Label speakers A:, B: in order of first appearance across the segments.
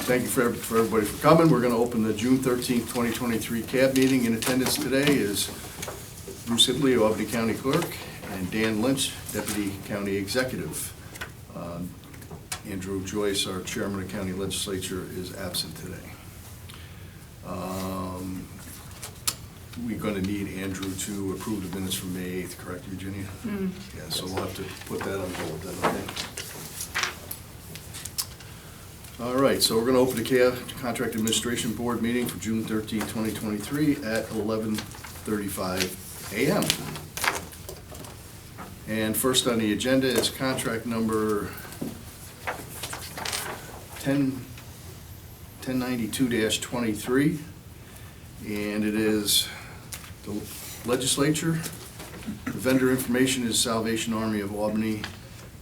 A: Thank you for everybody for coming. We're going to open the June 13th, 2023 CAB meeting. In attendance today is Bruce Hibley, Albany County Clerk, and Dan Lynch, Deputy County Executive. Andrew Joyce, our Chairman of County Legislature, is absent today. We're going to need Andrew to approve the minutes from May 8th, correct, Eugenia? Yeah, so we'll have to put that on hold then, okay? All right, so we're going to open the Contract Administration Board meeting for June 13, 2023 at 11:35 a.m. And first on the agenda is contract number 1092-23, and it is the legislature. The vendor information is Salvation Army of Albany,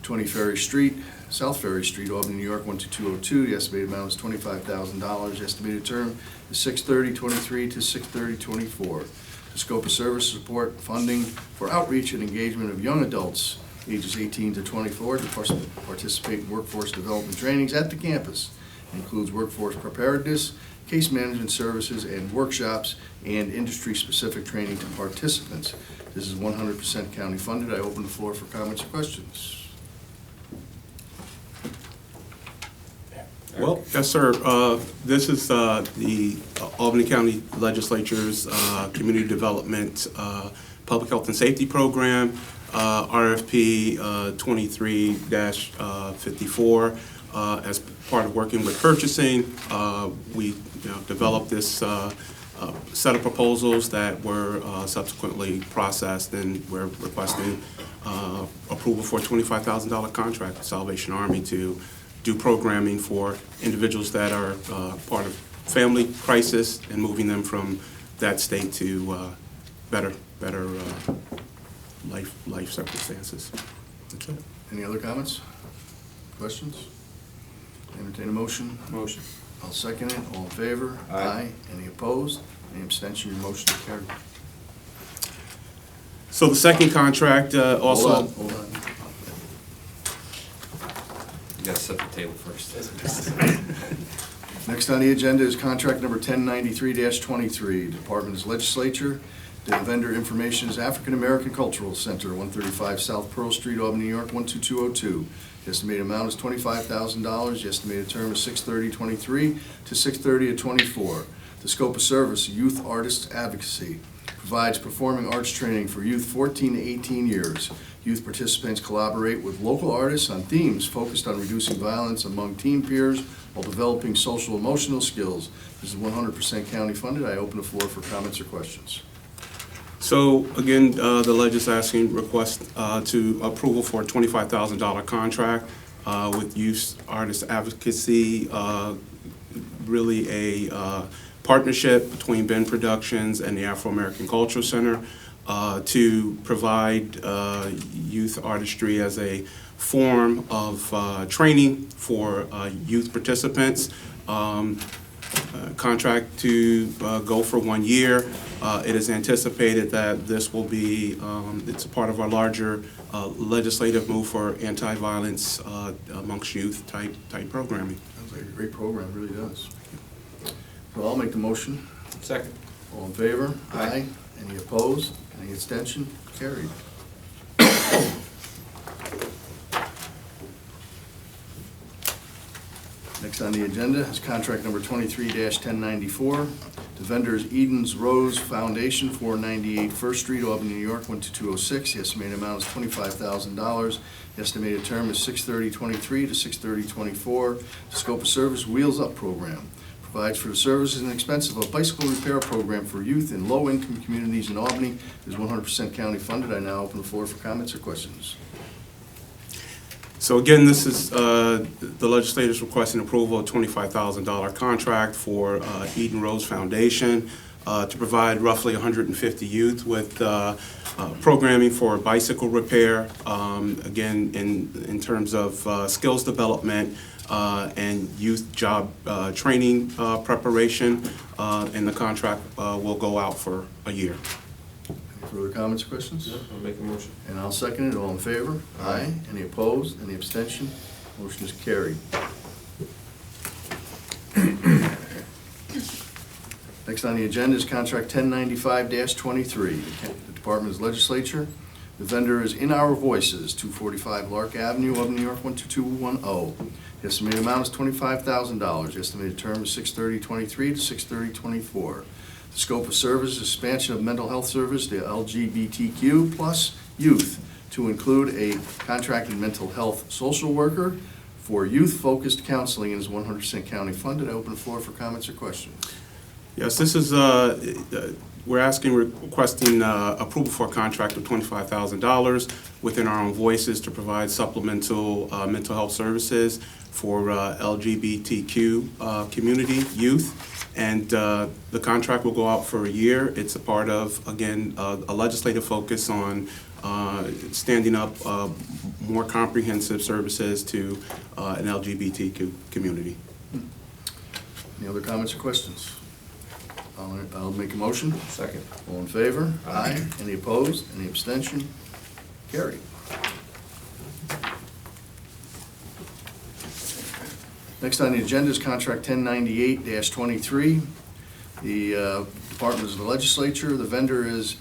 A: 20 Ferry Street, South Ferry Street, Albany, New York, 12202. The estimated amount is $25,000. The estimated term is 6/30/23 to 6/30/24. The scope of service support funding for outreach and engagement of young adults ages 18 to 24 to participate in workforce development trainings at the campus. It includes workforce preparedness, case management services, and workshops, and industry-specific training to participants. This is 100% county funded. I open the floor for comments or questions.
B: Well, yes, sir. This is the Albany County Legislature's Community Development Public Health and Safety Program, RFP 23-54. As part of working with purchasing, we developed this set of proposals that were subsequently processed, and we're requesting approval for a $25,000 contract with Salvation Army to do programming for individuals that are part of family crisis and moving them from that state to better life circumstances. That's it.
A: Any other comments? Questions? Entertain a motion?
C: Motion.
A: I'll second it. All in favor?
C: Aye.
A: Any opposed? Any abstention? Your motion is carried.
B: So the second contract also.
A: Hold on.
C: You gotta set the table first.
A: Next on the agenda is contract number 1093-23. Department is Legislature. The vendor information is African American Cultural Center, 135 South Pearl Street, Albany, New York, 12202. The estimated amount is $25,000. The estimated term is 6/30/23 to 6/30/24. The scope of service, Youth Artists Advocacy. Provides performing arts training for youth 14 to 18 years. Youth participants collaborate with local artists on themes focused on reducing violence among teen peers while developing social emotional skills. This is 100% county funded. I open the floor for comments or questions.
B: So again, the ledge is asking request to approval for a $25,000 contract with Youth Artist Advocacy, really a partnership between Ben Productions and the Afro-American Cultural Center to provide youth artistry as a form of training for youth participants. Contract to go for 1 year. It is anticipated that this will be, it's a part of our larger legislative move for anti-violence amongst youth type programming.
A: Sounds like a great program, really does. So I'll make the motion.
C: Second.
A: All in favor?
C: Aye.
A: Any opposed? Any abstention? Carried. Next on the agenda is contract number 23-1094. The vendor is Eden's Rose Foundation, 498 First Street, Albany, New York, 12206. The estimated amount is $25,000. The estimated term is 6/30/23 to 6/30/24. The scope of service, Wheels Up Program. Provides for the services and expense of a bicycle repair program for youth in low-income communities in Albany. It is 100% county funded. I now open the floor for comments or questions.
B: So again, this is the legislators requesting approval of a $25,000 contract for Eden Rose Foundation to provide roughly 150 youth with programming for bicycle repair. Again, in terms of skills development and youth job training preparation, and the contract will go out for a year.
A: Any further comments or questions?
C: I'll make a motion.
A: And I'll second it. All in favor? Aye. Any opposed? Any abstention? Motion is carried. Next on the agenda is contract 1095-23. The Department of Legislature. The vendor is In Our Voices, 245 Lark Avenue, Albany, New York, 12210. The estimated amount is $25,000. The estimated term is 6/30/23 to 6/30/24. The scope of service is expansion of mental health service to LGBTQ plus youth to include a contracted mental health social worker for youth-focused counseling and is 100% county funded. I open the floor for comments or questions.
B: Yes, this is, we're requesting approval for a contract of $25,000 within our own voices to provide supplemental mental health services for LGBTQ community youth. And the contract will go out for a year. It's a part of, again, a legislative focus on standing up more comprehensive services to an LGBTQ community.
A: Any other comments or questions? I'll make a motion.
C: Second.
A: All in favor?
C: Aye.
A: Any opposed? Any abstention? Carried. Next on the agenda is contract 1098-23. The Department is the Legislature. The vendor is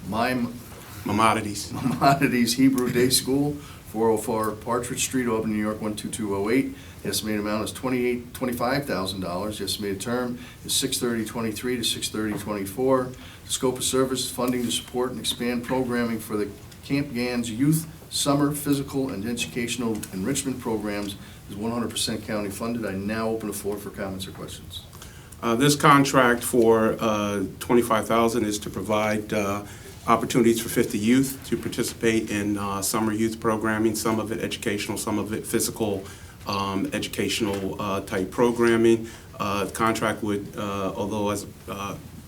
B: Maimonides.
A: Maimonides Hebrew Day School, 404 Partridge Street, Albany, New York, 12208. The estimated amount is $25,000. The estimated term is 6/30/23 to 6/30/24. The scope of service is funding to support and expand programming for the Camp Gans Youth Summer Physical and Educational Enrichment Programs is 100% county funded. I now open the floor for comments or questions.
B: This contract for $25,000 is to provide opportunities for 50 youth to participate in summer youth programming, some of it educational, some of it physical educational type programming. The contract would, although as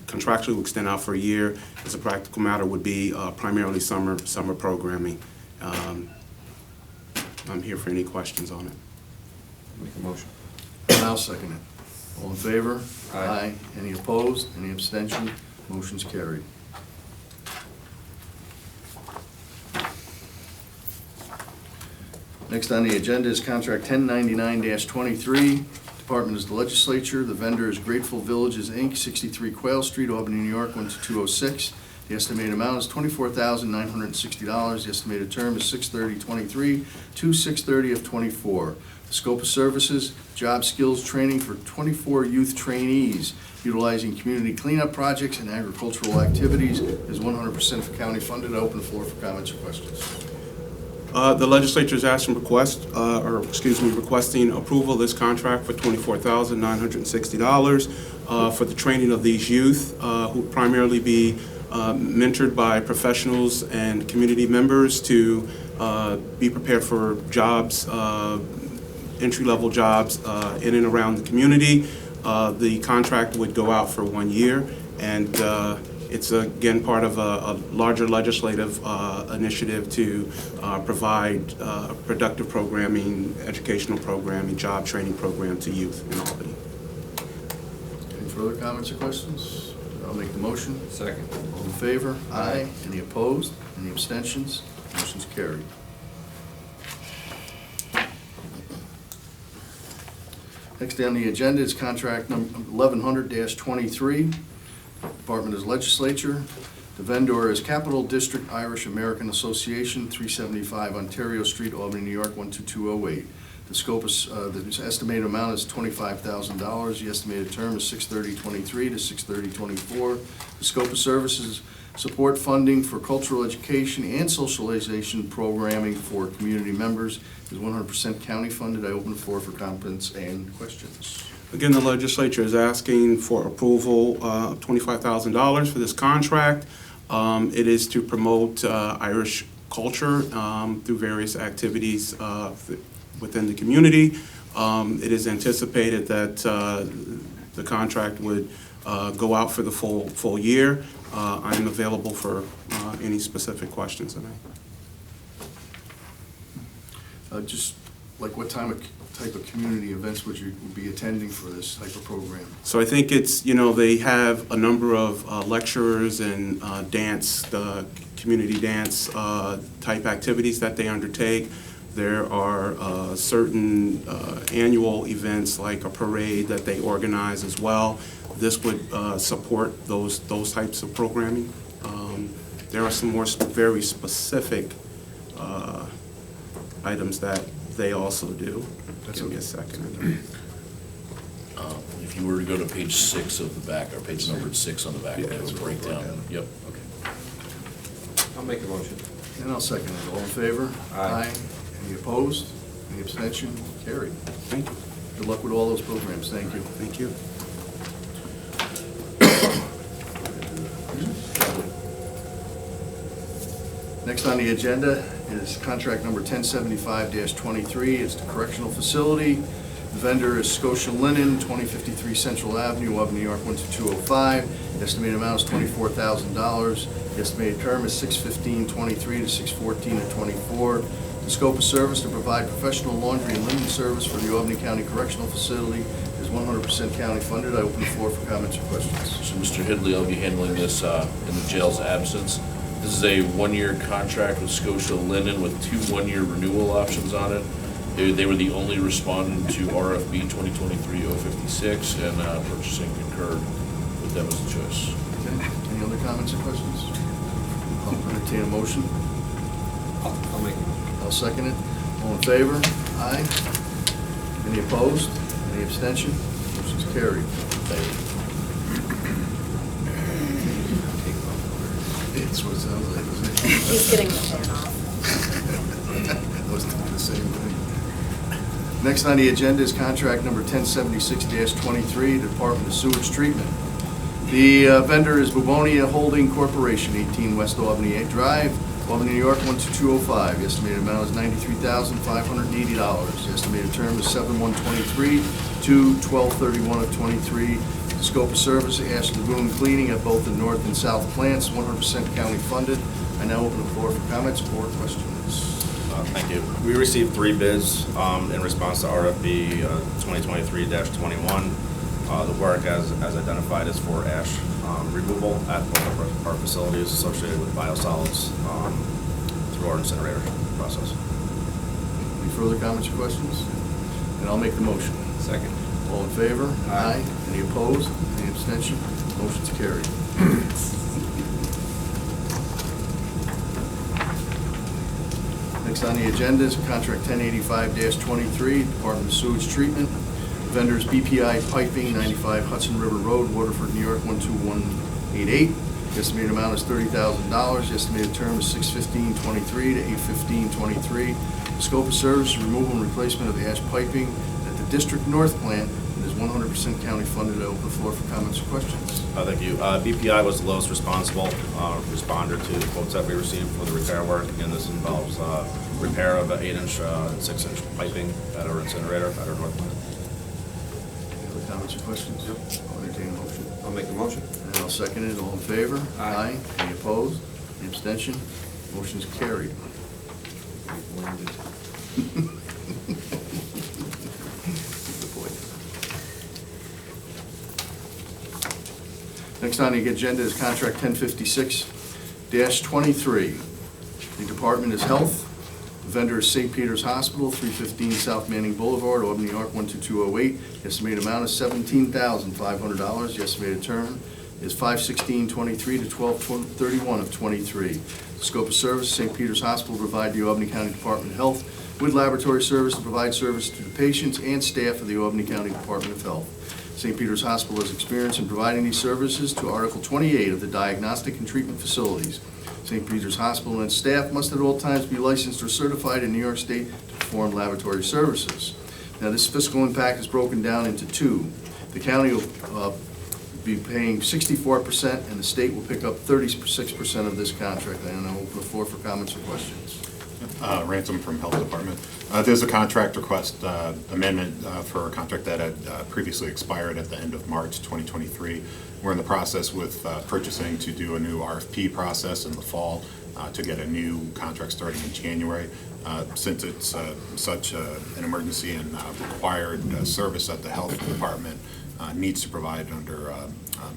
B: contractually will extend out for a year, as a practical matter would be primarily summer programming. I'm here for any questions on it.
C: Make a motion.
A: And I'll second it. All in favor?
C: Aye.
A: Any opposed? Any abstention? Motion's carried. Next on the agenda is contract 1099-23. Department is the Legislature. The vendor is Grateful Villages, Inc., 63 Quail Street, Albany, New York, 12206. The estimated amount is $24,960. The estimated term is 6/30/23 to 6/30/24. The scope of services, job skills training for 24 youth trainees utilizing community cleanup projects and agricultural activities is 100% for county funded. I open the floor for comments or questions.
B: The legislature is requesting approval of this contract for $24,960 for the training of these youth who will primarily be mentored by professionals and community members to be prepared for jobs, entry-level jobs in and around the community. The contract would go out for 1 year, and it's again part of a larger legislative initiative to provide productive programming, educational programming, job training program to youth in Albany.
A: Any further comments or questions? I'll make the motion.
C: Second.
A: All in favor?
C: Aye.
A: Any opposed? Any abstentions? Motion's carried. Next on the agenda is contract number 1100-23. Department is Legislature. The vendor is Capital District Irish American Association, 375 Ontario Street, Albany, New York, 12208. The scope is, the estimated amount is $25,000. The estimated term is 6/30/23 to 6/30/24. The scope of services, support funding for cultural education and socialization programming for community members is 100% county funded. I open the floor for comments and questions.
B: Again, the legislature is asking for approval of $25,000 for this contract. It is to promote Irish culture through various activities within the community. It is anticipated that the contract would go out for the full year. I am available for any specific questions tonight.
A: Just like what type of community events would you be attending for this type of program?
B: So I think it's, they have a number of lecturers and dance, community dance type activities that they undertake. There are certain annual events like a parade that they organize as well. This would support those types of programming. There are some more very specific items that they also do. Give me a second.
D: If you were to go to page 6 of the back, or page numbered 6 on the back,
B: Yeah,
D: that
B: that's
D: would
B: what
D: break
B: I wrote
D: down.
B: down.
D: Yep.
A: Okay.
C: I'll make a motion.
A: And I'll second it. All in favor?
C: Aye.
A: Any opposed? Any abstention? Carried.
B: Thank you.
A: Good luck with all those programs. Thank you.
B: Thank you.
A: Next on the agenda is contract number 1075-23. It's the correctional facility. The vendor is Scotia Linen, 2053 Central Avenue, Albany, New York, 12205. The estimated amount is $24,000. The estimated term is 6/15/23 to 6/14/24. The scope of service to provide professional laundry and linen service for the Albany County Correctional Facility is 100% county funded. I open the floor for comments or questions.
D: So Mr. Hidley, I'll be handling this in the jail's absence. This is a one-year contract with Scotia Linen with 2 one-year renewal options on it. They were the only respondent to RFB 2023-056, and purchasing concurred with them as a choice.
A: Okay. Any other comments or questions? I'll entertain a motion.
C: I'll make it.
A: I'll second it. All in favor? Aye. Any opposed? Any abstention? Motion's carried. It's what it sounds like, isn't it?
E: He's getting the fan off.
A: I was thinking the same thing. Next on the agenda is contract number 1076-23, Department of Sewage Treatment. The vendor is Bubonia Holding Corporation, 18 West Albany Drive, Albany, New York, 12205. The estimated amount is $93,580. The estimated term is 7/1/23 to 12/31/23. The scope of service, Ash Lagoon cleaning at both the north and south plants, 100% county funded. I now open the floor for comments or questions.
F: Thank you. We received 3 bids in response to RFB 2023-21. The work as identified is for ash removal at both of our facilities associated with biosolids through our incinerator process.
A: Any further comments or questions? And I'll make the motion.
C: Second.
A: All in favor?
C: Aye.
A: Any opposed? Any abstention? Motion's carried. Next on the agenda is contract 1085-23, Department of Sewage Treatment. Vendors BPI Piping, 95 Hudson River Road, Waterford, New York, 12188. The estimated amount is $30,000. The estimated term is 6/15/23 to 8/15/23. The scope of service is removal and replacement of ash piping at the District North plant and is 100% county funded. I open the floor for comments or questions.
F: Thank you. BPI was the lowest responsible responder to the quotes that we received for the repair work. Again, this involves repair of 8-inch and 6-inch piping at our incinerator at our north plant.
A: Any other comments or questions? I'll entertain a motion.
C: I'll make the motion.
A: And I'll second it. All in favor?
C: Aye.
A: Any opposed? Any abstention? Motion's carried. Good boy. Next on the agenda is contract 1056-23. The department is Health. The vendor is St. Peter's Hospital, 315 South Manning Boulevard, Albany, New York, 12208. The estimated amount is $17,500. The estimated term is 5/16/23 to 12/31/23. The scope of service, St. Peter's Hospital provide the Albany County Department of Health with laboratory service to provide service to the patients and staff of the Albany County Department of Health. St. Peter's Hospital has experience in providing these services to Article 28 of the Diagnostic and Treatment Facilities. St. Peter's Hospital and its staff must at all times be licensed or certified in New York State to perform laboratory services. Now, this fiscal impact is broken down into 2. The county will be paying 64%, and the state will pick up 36% of this contract. And I'll open the floor for comments or questions.
G: Ransom from Health Department. There's a contract request amendment for a contract that had previously expired at the end of March 2023. We're in the process with purchasing to do a new RFP process in the fall to get a new contract starting in January. Since it's such an emergency and required service at the Health Department, needs to provide under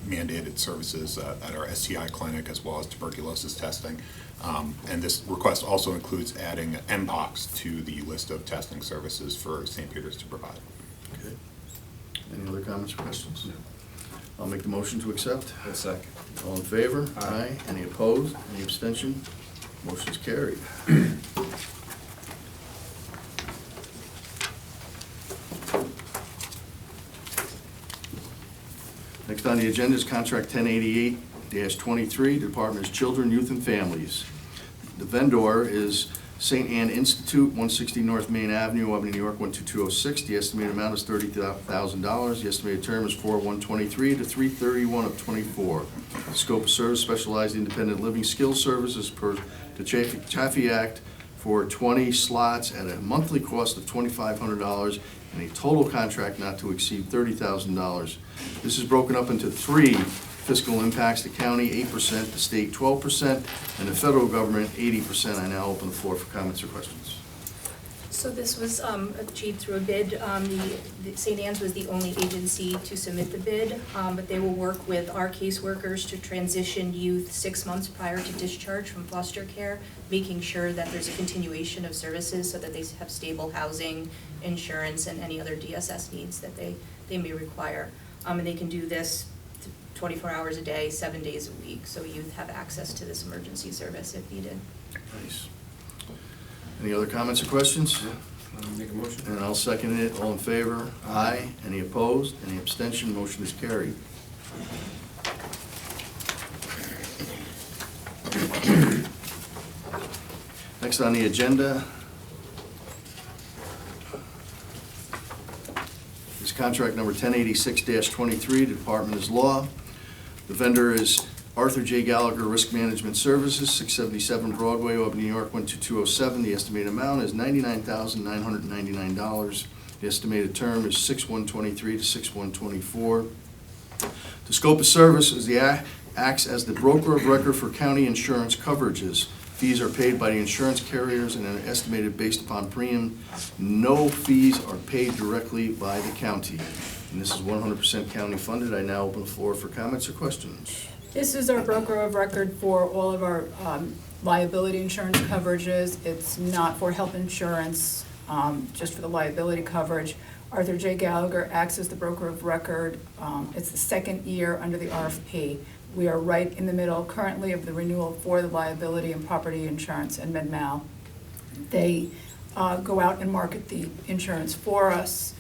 G: mandated services at our STI clinic as well as tuberculosis testing. And this request also includes adding MPOX to the list of testing services for St. Peter's to provide.
A: Okay. Any other comments or questions? I'll make the motion to accept.
C: A second.
A: All in favor?
C: Aye.
A: Any opposed? Any abstention? Motion's carried. Next on the agenda is Contract 1088-23, Department of Children, Youth, and Families. The vendor is St. Anne Institute, 160 North Main Avenue, Albany, New York, 12206. The estimated amount is $30,000. The estimated term is 4/123 to 3/31 of '24. The scope of service, specialized independent living skills services per the Chaffee Act for 20 slots at a monthly cost of $2,500 and a total contract not to exceed $30,000. This is broken up into 3 fiscal impacts: the county 8%, the state 12%, and the federal government 80%. I now open the floor for comments or questions.
E: So this was achieved through a bid. The St. Anne's was the only agency to submit the bid, but they will work with our caseworkers to transition youth 6 months prior to discharge from foster care, making sure that there's a continuation of services so that they have stable housing, insurance, and any other DSS needs that they may require. And they can do this 24 hours a day, 7 days a week, so youth have access to this emergency service if needed.
A: Nice. Any other comments or questions?
C: Make a motion.
A: And I'll second it. All in favor? Aye. Any opposed? Any abstention? Motion is carried. Next on the agenda is contract number 1086-23, Department of Law. The vendor is Arthur J. Gallagher Risk Management Services, 677 Broadway, Albany, New York, 12207. The estimated amount is $99,999. The estimated term is 6/123 to 6/124. The scope of service is acts as the broker of record for county insurance coverages. Fees are paid by the insurance carriers and are estimated based upon premium. No fees are paid directly by the county. And this is 100% county funded. I now open the floor for comments or questions.
H: This is our broker of record for all of our liability insurance coverages. It's not for health insurance, just for the liability coverage. Arthur J. Gallagher acts as the broker of record. It's the second year under the RFP. We are right in the middle currently of the renewal for the liability and property insurance and Med-Mal. They go out and market the insurance for us.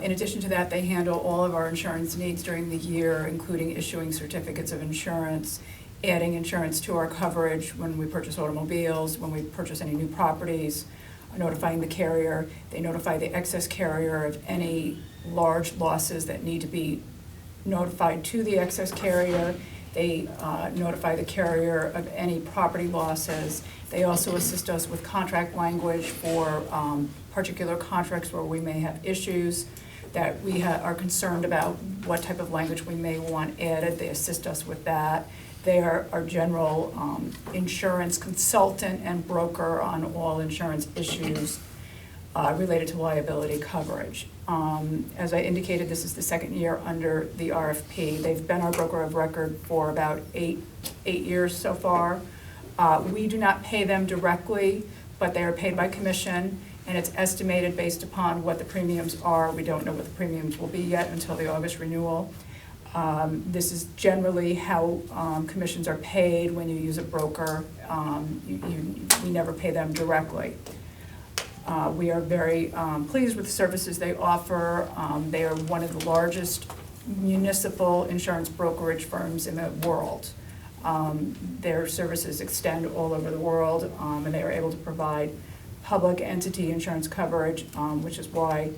H: In addition to that, they handle all of our insurance needs during the year, including issuing certificates of insurance, adding insurance to our coverage when we purchase automobiles, when we purchase any new properties, notifying the carrier. They notify the excess carrier of any large losses that need to be notified to the excess carrier. They notify the carrier of any property losses. They also assist us with contract language for particular contracts where we may have issues that we are concerned about what type of language we may want added. They assist us with that. They are our general insurance consultant and broker on all insurance issues related to liability coverage. As I indicated, this is the second year under the RFP. They've been our broker of record for about eight years so far. We do not pay them directly, but they are paid by commission, and it's estimated based upon what the premiums are. We don't know what the premiums will be yet until the August renewal. This is generally how commissions are paid when you use a broker. We never pay them directly. We are very pleased with the services they offer. They are one of the largest municipal insurance brokerage firms in the world. Their services extend all over the world, and they are able to provide public entity insurance coverage, which is why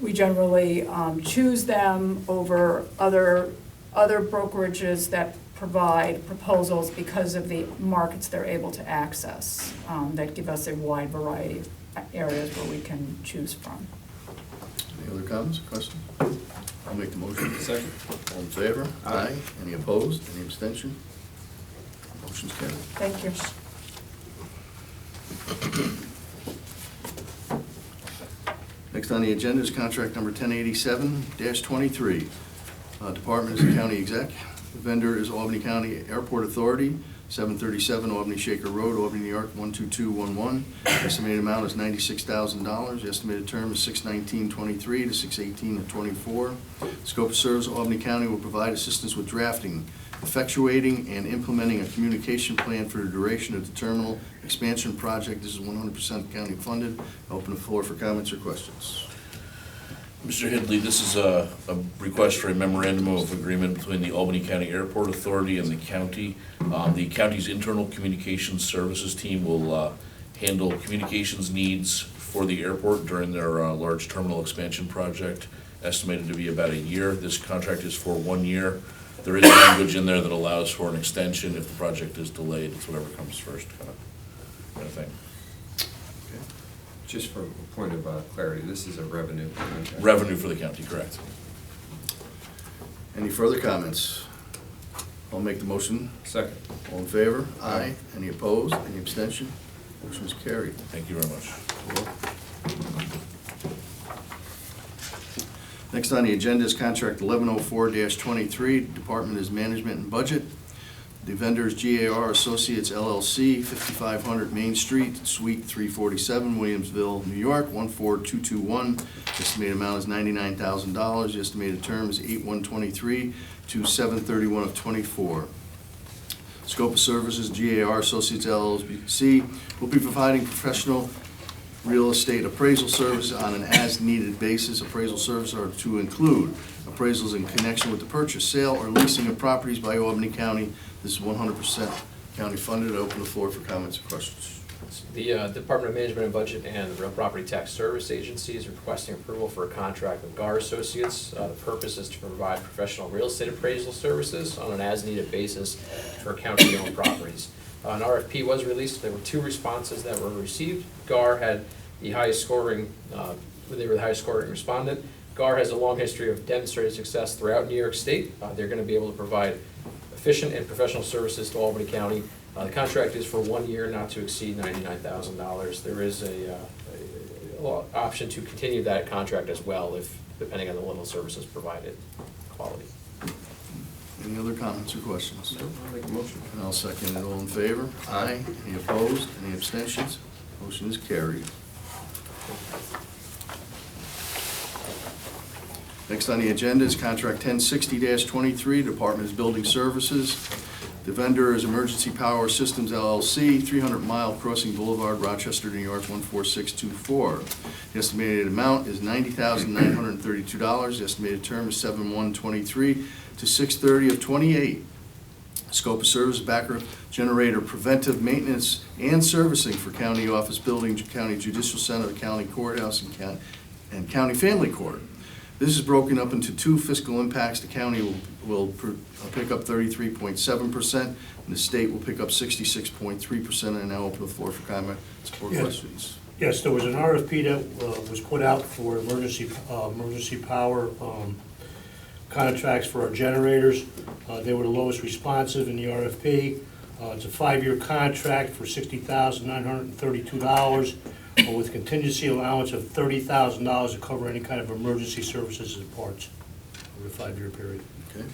H: we generally choose them over other brokerages that provide proposals because of the markets they're able to access that give us a wide variety of areas where we can choose from.
A: Any other comments or questions? I'll make the motion.
C: Second.
A: All in favor?
C: Aye.
A: Any opposed? Any abstention? Motion's carried.
H: Thank you.
A: Next Next on the agenda is contract number 1087-23. Department is the county exec. The vendor is Albany County Airport Authority, 737 Albany Shaker Road, Albany, New York, 12211. Estimated amount is $96,000. Estimated term is 6/19/23 to 6/18/24. Scope of service, Albany County will provide assistance with drafting, effectuating, and implementing a communication plan for the duration of the terminal expansion project. This is 100% county funded. I open the floor for comments or questions.
D: Mr. Hidley, this is a request for a memorandum of agreement between the Albany County Airport Authority and the county. The county's internal communications services team will handle communications needs for the airport during their large terminal expansion project, estimated to be about a year. This contract is for 1 year. There is language in there that allows for an extension if the project is delayed. It's whatever comes first kind of thing.
C: Just for a point of clarity, this is a revenue contract.
D: Revenue for the county, correct.
A: Any further comments? I'll make the motion.
C: Second.
A: All in favor? Aye. Any opposed? Any abstention? Motion is carried.
D: Thank you very much.
A: Next on the agenda is contract 1104-23. Department is Management and Budget. The vendor is GAR Associates LLC, 5500 Main Street, Suite 347, Williamsville, New York, 14221. Estimated amount is $99,000. The estimated term is 8/1/23 to 7/31/24. Scope of services, GAR Associates LLC will be providing professional real estate appraisal service on an as-needed basis. Appraisal services are to include appraisals in connection with the purchase, sale, or leasing of properties by Albany County. This is 100% county funded. I open the floor for comments or questions.
I: The Department of Management and Budget and the Real Property Tax Service Agency is requesting approval for a contract with GAR Associates. The purpose is to provide professional real estate appraisal services on an as-needed basis for county-owned properties. An RFP was released. There were 2 responses that were received. GAR had the highest scoring, they were the highest scoring respondent. GAR has a long history of demonstrated success throughout New York State. They're going to be able to provide efficient and professional services to Albany County. The contract is for 1 year, not to exceed $99,000. There is a option to continue that contract as well, if depending on the level of services provided, quality.
A: Any other comments or questions?
C: No, I'll make a motion.
A: And I'll second it. All in favor? Aye. Any opposed? Any abstentions? Motion is carried. Next on the agenda is contract 1060-23, Department of Building Services. The vendor is Emergency Power Systems LLC, 300 Mile Crossing Boulevard, Rochester, New York, 14624. The estimated amount is $90,932. The estimated term is 7/1/23 to 6/30/28. Scope of service, backup generator preventive maintenance and servicing for county office building, county judicial center, county courthouse, and county family court. This is broken up into 2 fiscal impacts. The county will pick up 33.7%, and the state will pick up 66.3%. And now open the floor for comments or questions.
J: Yes, there was an RFP that was put out for emergency power contracts for our generators. They were the lowest responsive in the RFP. It's a 5-year contract for $60,932 with contingency allowance of $30,000 to cover any kind of emergency services and parts over a 5-year period.
A: Okay.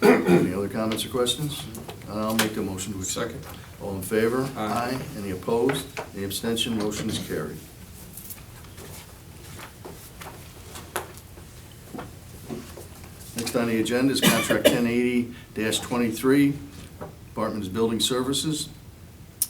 A: Any other comments or questions? I'll make the motion to accept.
C: Second.
A: All in favor?
C: Aye.
A: Any opposed? Any abstention? Motion is carried. Next on the agenda is contract 1080-23, Department of Building Services.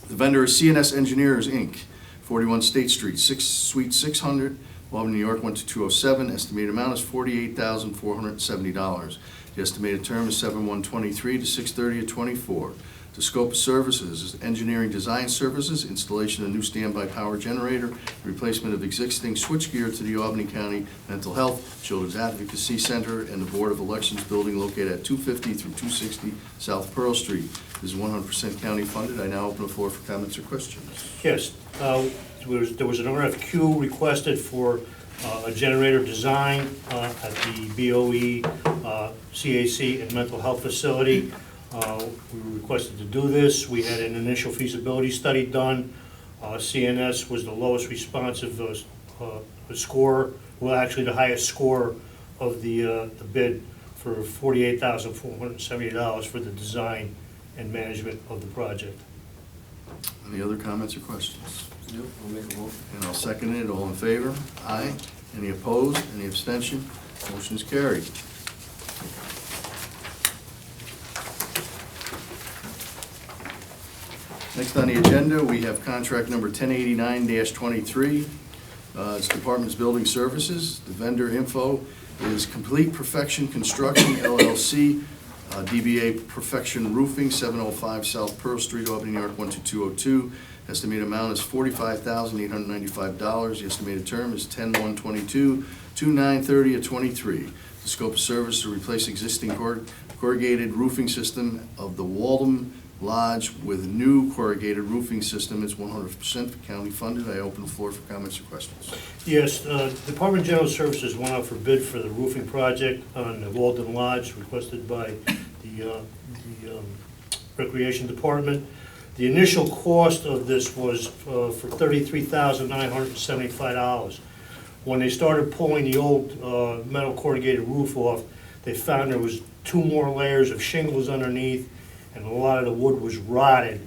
A: The vendor is CNS Engineers, Inc., 41 State Street, Suite 600, Albany, New York, 12207. Estimated amount is $48,470. The estimated term is 7/1/23 to 6/30/24. The scope of services is engineering design services, installation of new standby power generator, replacement of existing switchgear to the Albany County Mental Health, Children's Advocacy Center, and the Board of Elections building located at 250 through 260 South Pearl Street. This is 100% county funded. I now open the floor for comments or questions.
J: Yes, there was an RFQ requested for a generator design at the BOE, CAC, and mental health facility. We were requested to do this. We had an initial feasibility study done. CNS was the lowest responsive score well, actually the highest score of the bid for $48,478 for the design and management of the project.
A: Any other comments or questions?
C: Yep, I'll make a motion.
A: And I'll second it. All in favor? Aye. Any opposed? Any abstention? Motion is carried. Next on the agenda, we have contract number 1089-23. It's Department's Building Services. The vendor info is Complete Perfection Construction LLC, DBA Perfection Roofing, 705 South Pearl Street, Albany, New York, 12202. Estimated amount is $45,895. The estimated term is 10/1/22 to 9/30/23. The scope of service to replace existing corrugated roofing system of the Waldom Lodge with new corrugated roofing system. It's 100% county funded. I open the floor for comments or questions.
J: Yes, Department of General Services went out for bid for the roofing project on the Walden Lodge, requested by the Recreation Department. The initial cost of this was for $33,975. When they started pulling the old metal corrugated roof off, they found there was 2 more layers of shingles underneath, and a lot of the wood was rotted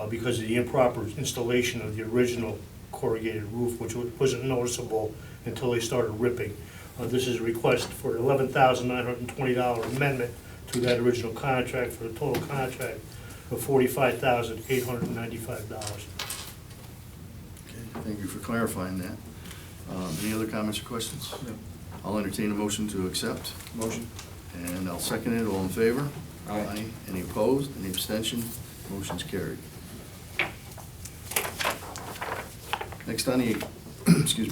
J: because of the improper installation of the original corrugated roof, which wasn't noticeable until they started ripping. This is a request for an $11,920 amendment to that original contract for a total contract of $45,895.
A: Okay, thank you for clarifying that. Any other comments or questions?
C: No.
A: I'll entertain a motion to accept,
C: Motion.
A: and I'll second it. All in favor?
C: Aye.
A: Any opposed? Any abstention? Motion's carried. Next on the,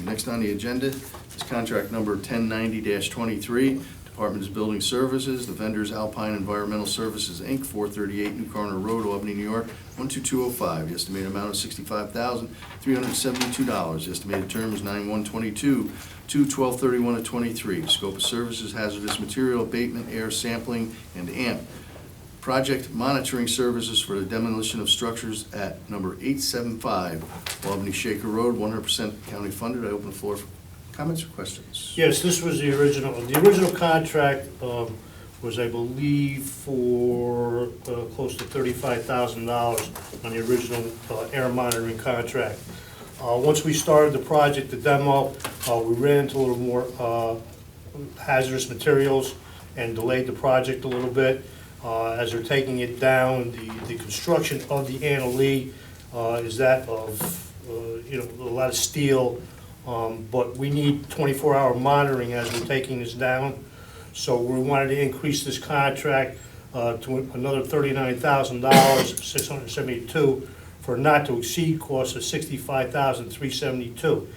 A: next on the agenda is contract number 1090-23. Department is Building Services. The vendor is Alpine Environmental Services, Inc., 438 New Corner Road, Albany, New York, 12205. The estimated amount is $65,372. The estimated term is 9/1/22 to 12/31/23. Scope of services, hazardous material abatement, air sampling, and AMP. Project monitoring services for the demolition of structures at number 875 Albany Shaker Road, 100% county funded. I open the floor for comments or questions?
J: Yes, this was the original. The original contract was, I believe, for close to $35,000 on the original air monitoring contract. Once we started the project, the demo, we ran into a little more hazardous materials and delayed the project a little bit. As they're taking it down, the construction of the Anna Lee is that of, a lot of steel. But we need 24-hour monitoring as we're taking this down. So we wanted to increase this contract to another $39,672 for a not-to-exceed cost of $65,372.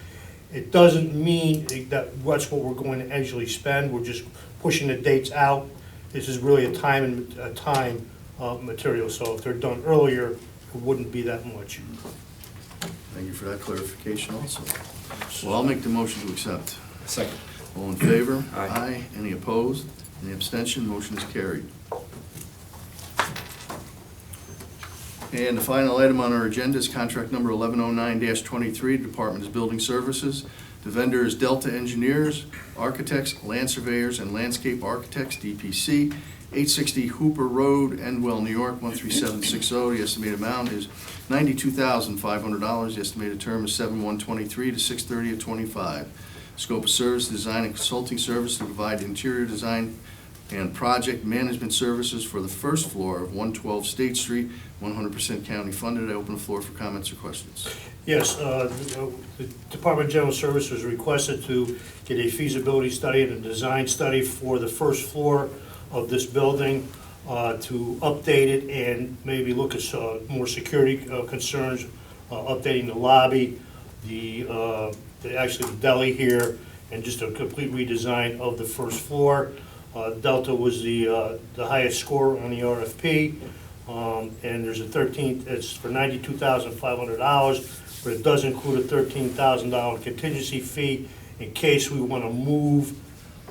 J: It doesn't mean that that's what we're going to actually spend. We're just pushing the dates out. This is really a time material, so if they're done earlier, it wouldn't be that much.
A: Thank you for that clarification also. Well, I'll make the motion to accept.
C: Second.
A: All in favor?
C: Aye.
A: Any opposed? Any abstention? Motion is carried. And the final item on our agenda is contract number 1109-23, Department is Building Services. The vendor is Delta Engineers, Architects, Land Surveyors, and Landscape Architects, DPC, 860 Hooper Road, Endwell, New York, 13760. The estimated amount is $92,500. The estimated term is 7/1/23 to 6/30/25. Scope of service, design and consulting service to provide interior design and project management services for the first floor of 112 State Street, 100% county funded. I open the floor for comments or questions.
J: Yes, the Department of General Services was requested to get a feasibility study and a design study for the first floor of this building, to update it and maybe look at more security concerns, updating the lobby, actually the deli here, and just a complete redesign of the first floor. Delta was the highest score on the RFP, and there's a it's for $92,500, but it does include a $13,000 contingency fee in case we want to move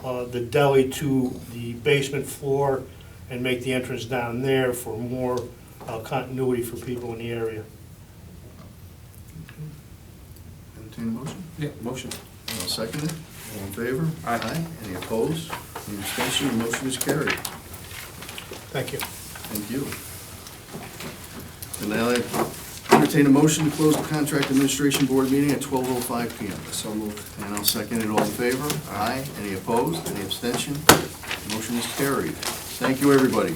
J: the deli to the basement floor and make the entrance down there for more continuity for people in the area.
A: Entertain a motion?
C: Yeah, motion.
A: I'll second it. All in favor?
C: Aye.
A: Any opposed? Any abstention? The motion is carried.
J: Thank you.
A: Thank you. And now I entertain a motion to close the Contract Administration Board meeting at 12:05 PM. So moved. And I'll second it. All in favor? Aye. Any opposed? Any abstention? Motion is carried. Thank you, everybody.